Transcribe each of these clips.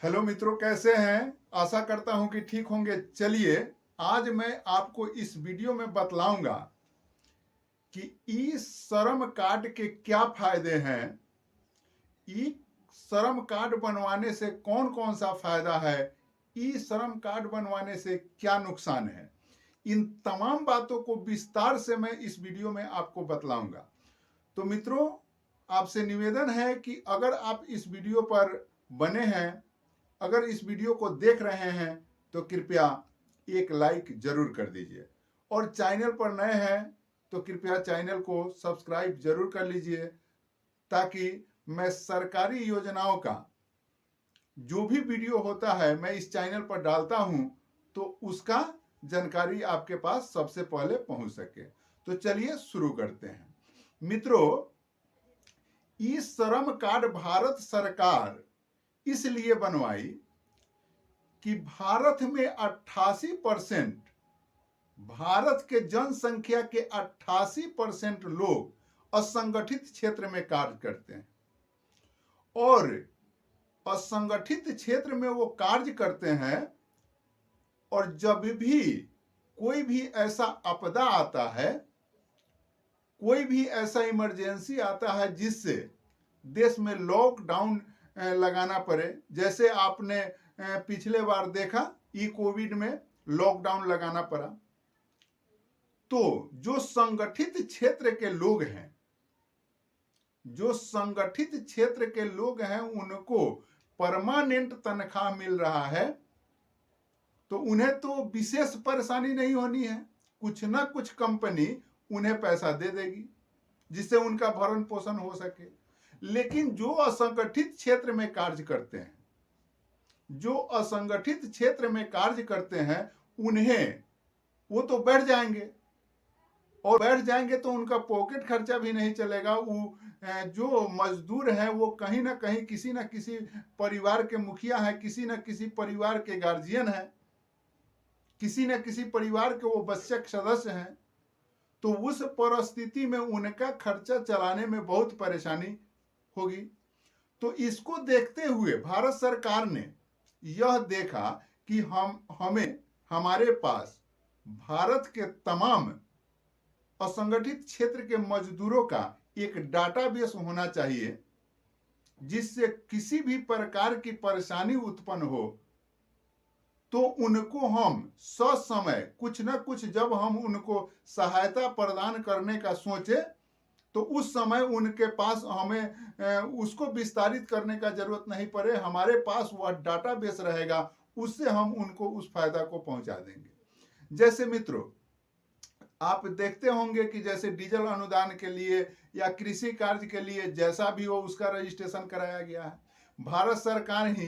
Hello मित्रों, कैसे हैं? आशा करता हूं कि ठीक होंगे। चलिए, आज मैं आपको इस वीडियो में बतलाऊंगा कि ई श्रम कार्ड के क्या फायदे हैं। ई श्रम कार्ड बनवाने से कौन कौन सा फायदा है, ई श्रम कार्ड बनवाने से क्या नुकसान है, इन तमाम बातों को विस्तार से मैं इस वीडियो में आपको बतलाऊंगा। तो मित्रों, आपसे निवेदन है कि अगर आप इस वीडियो पर बने हैं, अगर इस वीडियो को देख रहे हैं, तो कृपया एक लाइक जरूर कर दीजिए और चैनल पर नए हैं तो कृपया चैनल को सब्सक्राइब जरूर कर लीजिए, ताकि मैं सरकारी योजनाओं का जो भी वीडियो होता है मैं इस चैनल पर डालता हूं तो उसका जानकारी आपके पास सबसे पहले पहुंच सके। तो चलिए शुरू करते हैं। मित्रों, ई श्रम कार्ड भारत सरकार इसलिए बनवाई कि भारत में 88% भारत के जनसंख्या के 88% लोग असंगठित क्षेत्र में कार्य करते हैं और असंगठित क्षेत्र में वो कार्य करते हैं। और जब भी कोई भी ऐसा आपदा आता है, कोई भी ऐसा इमरजेंसी आता है जिससे देश में लॉकडाउन लगाना पड़े, जैसे आपने पिछले बार देखा ई कोविड में लॉकडाउन लगाना पड़ा, तो जो संगठित क्षेत्र के लोग हैं, जो संगठित क्षेत्र के लोग हैं उनको परमानेंट तनख्वाह मिल रहा है, तो उन्हें तो विशेष परेशानी नहीं होनी है। कुछ ना कुछ कंपनी उन्हें पैसा दे देगी जिससे उनका भरण पोषण हो सके। लेकिन जो असंगठित क्षेत्र में कार्य करते हैं, जो असंगठित क्षेत्र में कार्य करते हैं, उन्हें वो तो बैठ जाएंगे और बैठ जाएंगे तो उनका पॉकेट खर्चा भी नहीं चलेगा। वो जो मजदूर हैं वो कहीं ना कहीं किसी न किसी परिवार के मुखिया हैं, किसी न किसी परिवार के गार्जियन हैं, किसी न किसी परिवार के वो बच्चे सदस्य हैं। तो उस परिस्थिति में उनका खर्चा चलाने में बहुत परेशानी होगी। तो इसको देखते हुए भारत सरकार ने यह देखा कि हमें हमारे पास भारत के तमाम असंगठित क्षेत्र के मजदूरों का एक डाटाबेस होना चाहिए, जिससे किसी भी प्रकार की परेशानी उत्पन्न हो तो उनको हम ससमय कुछ न कुछ, जब हम उनको सहायता प्रदान करने का सोचे तो उस समय उनके पास हमें उसको विस्तारित करने का जरूरत नहीं पड़े। हमारे पास वह डाटाबेस रहेगा, उससे हम उनको उस फायदा को पहुंचा देंगे। जैसे मित्रों, आप देखते होंगे कि जैसे डीजल अनुदान के लिए या कृषि कार्य के लिए जैसा भी हो उसका रजिस्ट्रेशन कराया गया है। भारत सरकार ही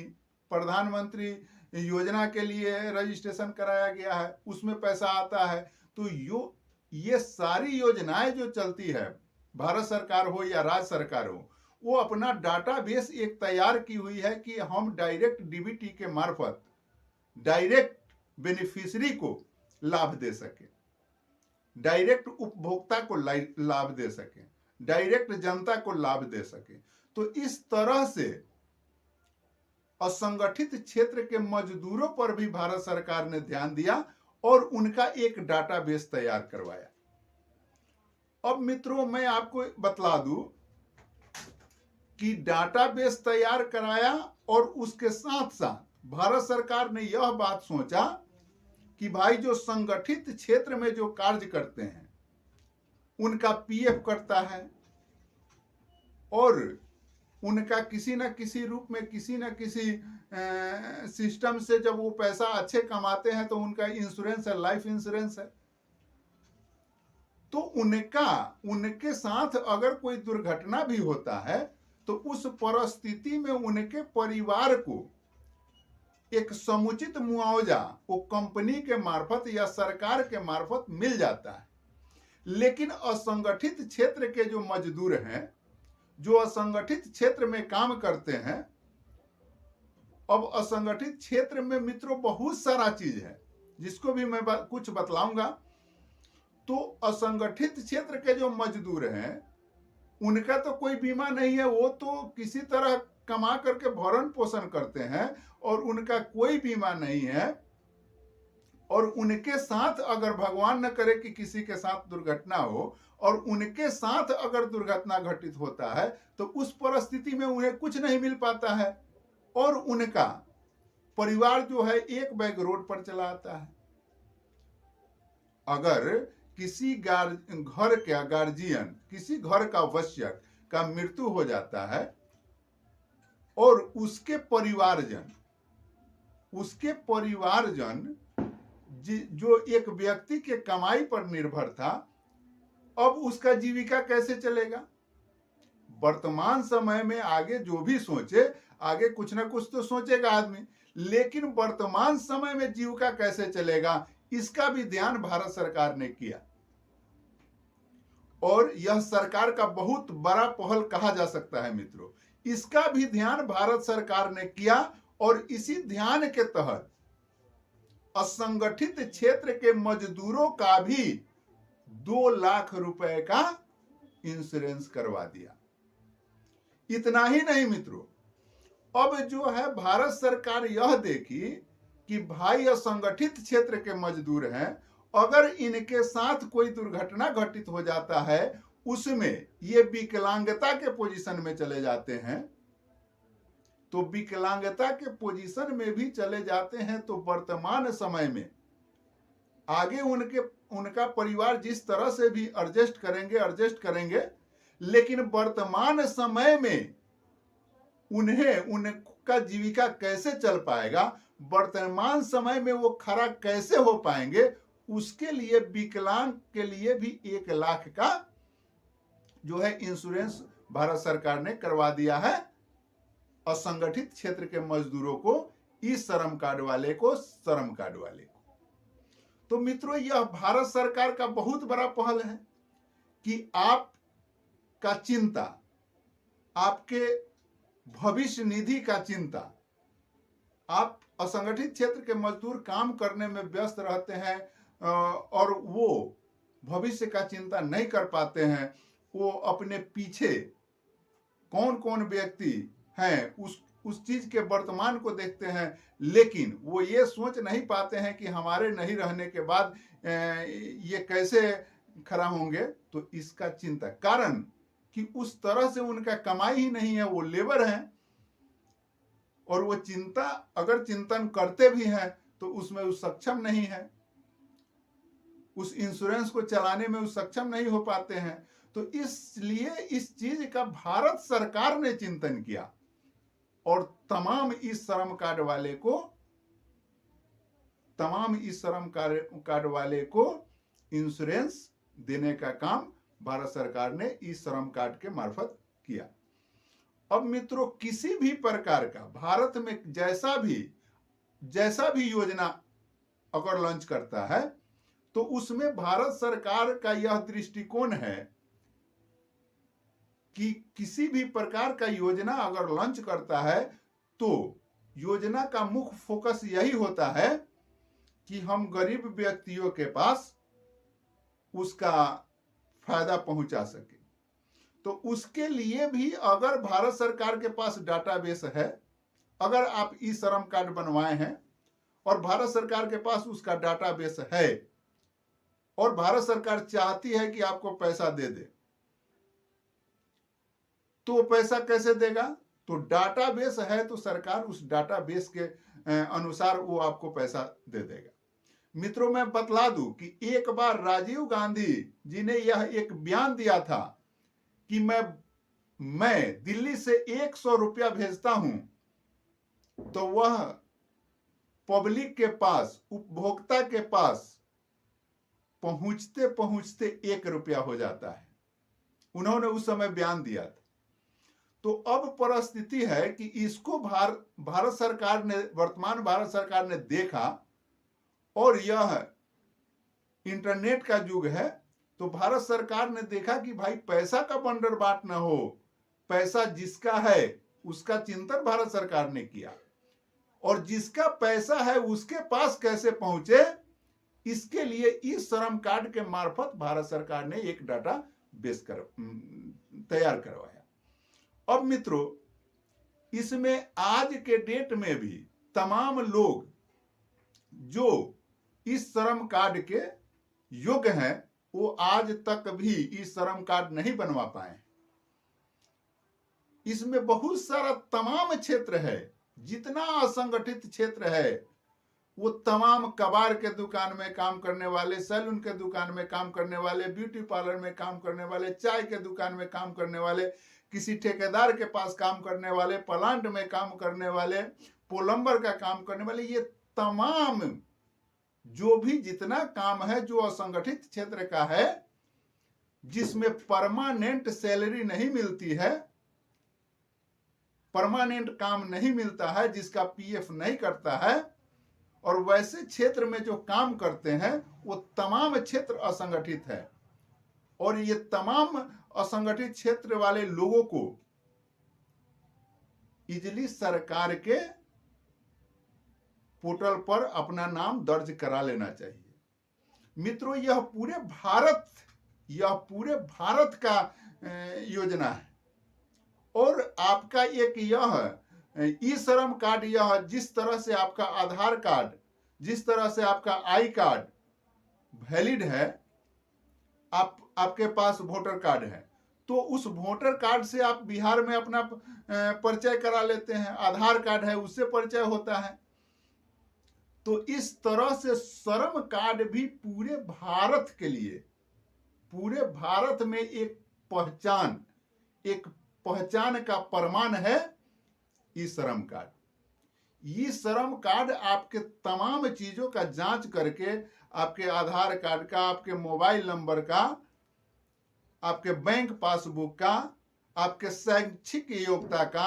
प्रधानमंत्री योजना के लिए रजिस्ट्रेशन कराया गया है, उसमें पैसा आता है। तो ये सारी योजनाएं जो चलती है, भारत सरकार हो या राज्य सरकार हो, वो अपना डाटाबेस एक तैयार की हुई है कि हम डायरेक्ट डीबीटी के मार्फत डायरेक्ट बेनिफिशियरी को लाभ दे सके, डायरेक्ट उपभोक्ता को लाभ दे सके, डायरेक्ट जनता को लाभ दे सके। तो इस तरह से असंगठित क्षेत्र के मजदूरों पर भी भारत सरकार ने ध्यान दिया और उनका एक डाटाबेस तैयार करवाया। अब मित्रों, मैं आपको बतला दूं कि डाटाबेस तैयार कराया और उसके साथ साथ भारत सरकार ने यह बात सोचा कि भाई जो संगठित क्षेत्र में जो कार्य करते हैं उनका पीएफ कटता है और उनका किसी न किसी रूप में, किसी न किसी सिस्टम से जब वो पैसा अच्छे कमाते हैं तो उनका इंश्योरेंस है, लाइफ इंश्योरेंस है। तो उनके साथ अगर कोई दुर्घटना भी होता है तो उस परिस्थिति में उनके परिवार को एक समुचित मुआवजा वो कंपनी के मार्फत या सरकार के मार्फत मिल जाता है। लेकिन असंगठित क्षेत्र के जो मजदूर हैं, जो असंगठित क्षेत्र में काम करते हैं, अब असंगठित क्षेत्र में मित्रों बहुत सारा चीज है जिसको भी मैं कुछ बतलाऊंगा। तो असंगठित क्षेत्र के जो मजदूर हैं उनका तो कोई बीमा नहीं है, वो तो किसी तरह कमा करके भरण पोषण करते हैं और उनका कोई बीमा नहीं है, और उनके साथ अगर भगवान न करे कि किसी के साथ दुर्घटना हो और उनके साथ अगर दुर्घटना घटित होता है तो उस परिस्थिति में उन्हें कुछ नहीं मिल पाता है और उनका परिवार जो है एक बैग रोड पर चला आता है। अगर किसी घर का गार्जियन, किसी घर का वयस्क का मृत्यु हो जाता है और उसके परिवारजन जो एक व्यक्ति के कमाई पर निर्भर था, अब उसका जीविका कैसे चलेगा? वर्तमान समय में आगे जो भी सोचे, आगे कुछ ना कुछ तो सोचेगा आदमी, लेकिन वर्तमान समय में जीविका कैसे चलेगा इसका भी ध्यान भारत सरकार ने किया और यह सरकार का बहुत बड़ा पहल कहा जा सकता है मित्रों। इसका भी ध्यान भारत सरकार ने किया और इसी ध्यान के तहत असंगठित क्षेत्र के मजदूरों का भी 2 लाख रुपए का इंश्योरेंस करवा दिया। इतना ही नहीं मित्रों, अब जो है भारत सरकार यह देखी कि भाई असंगठित क्षेत्र के मजदूर हैं, अगर इनके साथ कोई दुर्घटना घटित हो जाता है उसमें ये विकलांगता के पोजीशन में चले जाते हैं, तो विकलांगता के पोजीशन में भी चले जाते हैं तो वर्तमान समय में आगे उनका परिवार जिस तरह से भी एडजस्ट करेंगे, लेकिन वर्तमान समय में उनका जीविका कैसे चल पाएगा, वर्तमान समय में वो खड़ा कैसे हो पाएंगे, उसके लिए विकलांग के लिए भी 1 लाख का जो है इंश्योरेंस भारत सरकार ने करवा दिया है असंगठित क्षेत्र के मजदूरों को, इस श्रम कार्ड वाले को, श्रम कार्ड वाले को। तो मित्रों, यह भारत सरकार का बहुत बड़ा पहल है कि आपका चिंता, आपके भविष्य निधि का चिंता, आप असंगठित क्षेत्र के मजदूर काम करने में व्यस्त रहते हैं और वो भविष्य का चिंता नहीं कर पाते हैं, वो अपने पीछे कौन कौन व्यक्ति हैं उस चीज के वर्तमान को देखते हैं, लेकिन वो ये सोच नहीं पाते हैं कि हमारे नहीं रहने के बाद ये कैसे खड़ा होंगे। तो इसका चिंता कारण कि उस तरह से उनका कमाई ही नहीं है, वो लेबर हैं और वो अगर चिंतन करते भी हैं तो उसमें वो सक्षम नहीं है, उस इंश्योरेंस को चलाने में वो सक्षम नहीं हो पाते हैं। तो इसलिए इस चीज का भारत सरकार ने चिंतन किया और तमाम इस श्रम कार्ड वाले को इंश्योरेंस देने का काम भारत सरकार ने इस श्रम कार्ड के मार्फत किया। अब मित्रों, किसी भी प्रकार का भारत में जैसा भी योजना अगर लॉन्च करता है तो उसमें भारत सरकार का यह दृष्टिकोण है कि किसी भी प्रकार का योजना अगर लॉन्च करता है तो योजना का मुख्य फोकस यही होता है कि हम गरीब व्यक्तियों के पास उसका फायदा पहुंचा सके। तो उसके लिए भी अगर भारत सरकार के पास डाटाबेस है, अगर आप ई श्रम कार्ड बनवाए हैं और भारत सरकार के पास उसका डाटाबेस है और भारत सरकार चाहती है कि आपको पैसा दे दे, तो पैसा कैसे देगा? तो डाटाबेस है तो सरकार उस डाटाबेस के अनुसार वो आपको पैसा दे देगा। मित्रों, मैं बतला दूं कि एक बार राजीव गांधी जी ने यह एक बयान दिया था कि मैं दिल्ली से 100 रुपया भेजता हूं तो वह पब्लिक के पास, उपभोक्ता के पास पहुंचते पहुंचते 1 रुपया हो जाता है। उन्होंने उस समय बयान दिया था। तो अब परिस्थिति है कि इसको भारत सरकार ने, वर्तमान भारत सरकार ने देखा और यह इंटरनेट का युग है, तो भारत सरकार ने देखा कि भाई पैसा का बंडर बाट ना हो, पैसा जिसका है उसका चिंतन भारत सरकार ने किया और जिसका पैसा है उसके पास कैसे पहुंचे, इसके लिए इस श्रम कार्ड के मार्फत भारत सरकार ने एक डाटा बेस तैयार करवाया। अब मित्रों, इसमें आज के डेट में भी तमाम लोग जो इस श्रम कार्ड के योग्य हैं वो आज तक भी इस श्रम कार्ड नहीं बनवा पाए। इसमें बहुत सारा तमाम क्षेत्र है, जितना असंगठित क्षेत्र है वो तमाम कबाड़ के दुकान में काम करने वाले, सैलून के दुकान में काम करने वाले, ब्यूटी पार्लर में काम करने वाले, चाय के दुकान में काम करने वाले, किसी ठेकेदार के पास काम करने वाले, प्लांट में काम करने वाले, प्लम्बर का काम करने वाले, ये तमाम जो भी जितना काम है जो असंगठित क्षेत्र का है, जिसमें परमानेंट सैलरी नहीं मिलती है, परमानेंट काम नहीं मिलता है, जिसका पीएफ नहीं करता है, और वैसे क्षेत्र में जो काम करते हैं वो तमाम क्षेत्र असंगठित है। और ये तमाम असंगठित क्षेत्र वाले लोगों को इजली सरकार के पोर्टल पर अपना नाम दर्ज करा लेना चाहिए। मित्रों, यह पूरे भारत का योजना है। और आपका एक यह ई श्रम कार्ड, यह जिस तरह से आपका आधार कार्ड, जिस तरह से आपका आई कार्ड वैलिड है, आपके पास वोटर कार्ड है, तो उस वोटर कार्ड से आप बिहार में अपना परिचय करा लेते हैं, आधार कार्ड है उससे परिचय होता है। तो इस तरह से श्रम कार्ड भी पूरे भारत के लिए, पूरे भारत में एक पहचान का प्रमाण है ई श्रम कार्ड। ये श्रम कार्ड आपके तमाम चीजों का जांच करके, आपके आधार कार्ड का, आपके मोबाइल नंबर का, आपके बैंक पासबुक का, आपके शैक्षिक योग्यता का,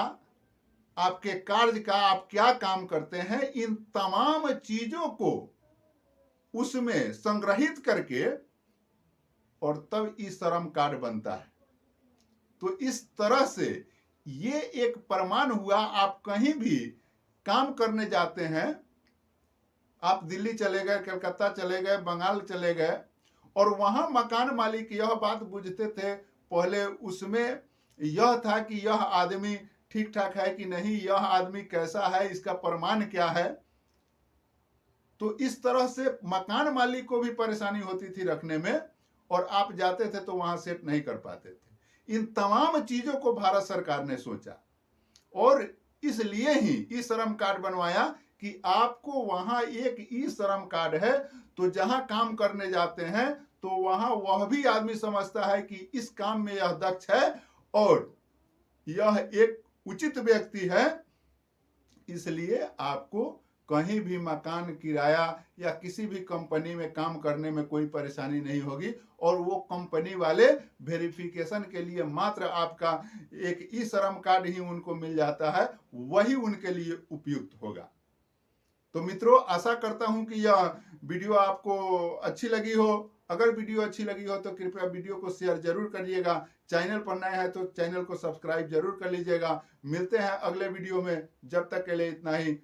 आपके कार्य का, आप क्या काम करते हैं, इन तमाम चीजों को उसमें संग्रहित करके और तब ई श्रम कार्ड बनता है। तो इस तरह से ये एक प्रमाण हुआ। आप कहीं भी काम करने जाते हैं, आप दिल्ली चले गए, कलकत्ता चले गए, बंगाल चले गए, और वहां मकान मालिक यह बात बुझते थे पहले, उसमें यह था कि यह आदमी ठीक ठाक है कि नहीं, यह आदमी कैसा है, इसका प्रमाण क्या है। तो इस तरह से मकान मालिक को भी परेशानी होती थी रखने में, और आप जाते थे तो वहां सेट नहीं कर पाते थे। इन तमाम चीजों को भारत सरकार ने सोचा और इसलिए ही ई श्रम कार्ड बनवाया कि आपको वहां एक ई श्रम कार्ड है, तो जहां काम करने जाते हैं तो वहां वह भी आदमी समझता है कि इस काम में यह दक्ष है और यह एक उचित व्यक्ति है। इसलिए आपको कहीं भी मकान किराया या किसी भी कंपनी में काम करने में कोई परेशानी नहीं होगी, और वो कंपनी वाले वेरिफिकेशन के लिए मात्र आपका एक ई श्रम कार्ड ही उनको मिल जाता है, वही उनके लिए उपयुक्त होगा। तो मित्रों, आशा करता हूं कि यह वीडियो आपको अच्छी लगी हो। अगर वीडियो अच्छी लगी हो तो कृपया वीडियो को शेयर जरूर करिएगा। चैनल पर नए हैं तो चैनल को सब्सक्राइब जरूर कर लीजिएगा। मिलते हैं अगले वीडियो में, जब तक के लिए इतना ही।